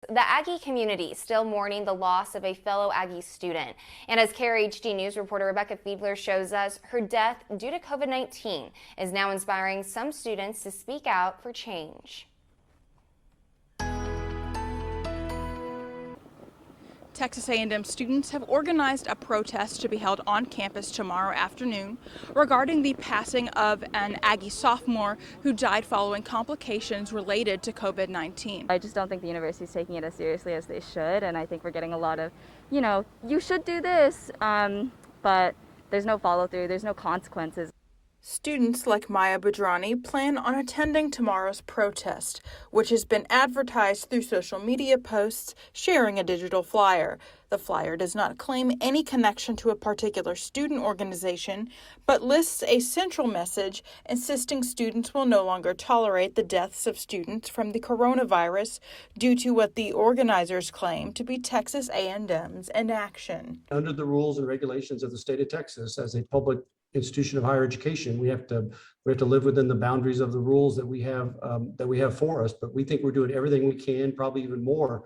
the Aggie community still mourning the loss of a fellow Aggie student. And as KRHD News reporter Rebecca Fiedler shows us, her death due to COVID-19 is now inspiring some students to speak out for change. Texas A&M students have organized a protest to be held on campus tomorrow afternoon regarding the passing of an Aggie sophomore who died following complications related to COVID-19. I just don't think the university is taking it as seriously as they should, and I think we're getting a lot of, you should do this, but there's no follow through, there's no consequences. Students like Maya Badrani plan on attending tomorrow's protest, which has been advertised through social media posts sharing a digital flyer. The flyer does not claim any connection to a particular student organization, but lists a central message insisting students will no longer tolerate the deaths of students from the coronavirus due to what the organizers claim to be Texas A&M's inaction. Under the rules and regulations of the state of Texas, as a public institution of higher education, we have to live within the boundaries of the rules that we have for us. But we think we're doing everything we can, probably even more.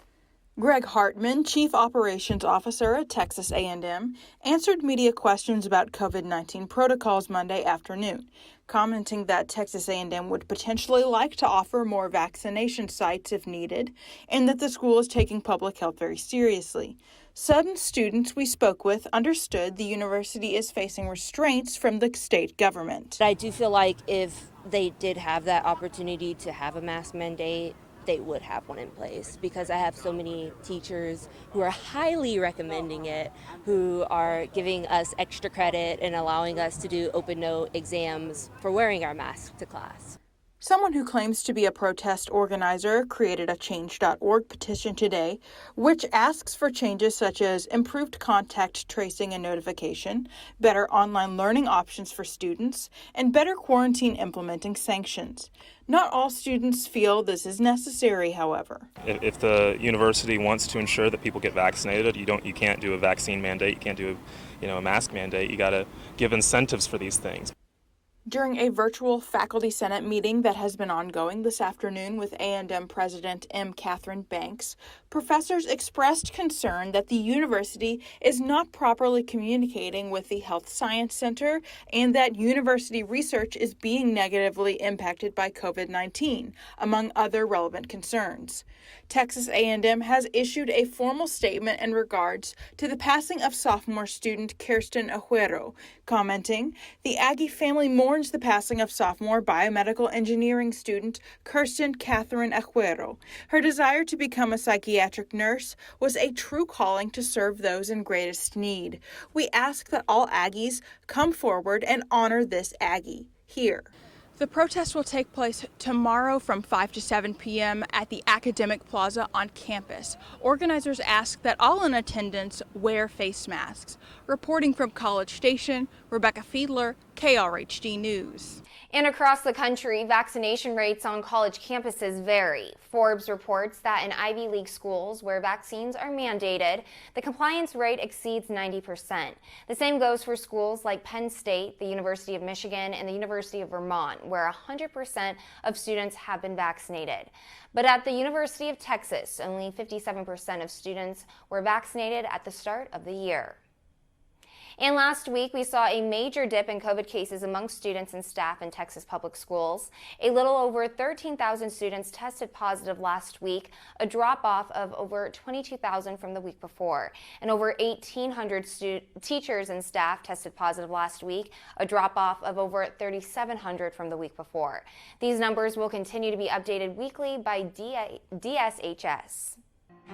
Greg Hartman, Chief Operations Officer at Texas A&M, answered media questions about COVID-19 protocols Monday afternoon, commenting that Texas A&M would potentially like to offer more vaccination sites if needed, and that the school is taking public health very seriously. Some students we spoke with understood the university is facing restraints from the state government. I do feel like if they did have that opportunity to have a mask mandate, they would have one in place, because I have so many teachers who are highly recommending it, who are giving us extra credit and allowing us to do open note exams for wearing our masks to class. Someone who claims to be a protest organizer created a change.org petition today, which asks for changes such as improved contact tracing and notification, better online learning options for students, and better quarantine implementing sanctions. Not all students feel this is necessary, however. If the university wants to ensure that people get vaccinated, you can't do a vaccine mandate, you can't do a mask mandate. You got to give incentives for these things. During a virtual Faculty Senate meeting that has been ongoing this afternoon with A&M President M. Catherine Banks, professors expressed concern that the university is not properly communicating with the Health Science Center and that university research is being negatively impacted by COVID-19, among other relevant concerns. Texas A&M has issued a formal statement in regards to the passing of sophomore student Kirsten Ajuero, commenting, "The Aggie family mourns the passing of sophomore biomedical engineering student Kirsten Catherine Ajuero. Her desire to become a psychiatric nurse was a true calling to serve those in greatest need. We ask that all Aggies come forward and honor this Aggie here." The protest will take place tomorrow from 5 to 7 p.m. at the Academic Plaza on campus. Organizers ask that all in attendance wear face masks. Reporting from College Station, Rebecca Fiedler, KRHD News. And across the country, vaccination rates on college campuses vary. Forbes reports that in Ivy League schools where vaccines are mandated, the compliance rate exceeds 90%. The same goes for schools like Penn State, the University of Michigan, and the University of Vermont, where 100% of students have been vaccinated. But at the University of Texas, only 57% of students were vaccinated at the start of the year. And last week, we saw a major dip in COVID cases among students and staff in Texas public schools. A little over 13,000 students tested positive last week, a drop-off of over 22,000 from the week before. And over 1,800 teachers and staff tested positive last week, a drop-off of over 3,700 from the week before. These numbers will continue to be updated weekly by DSHS.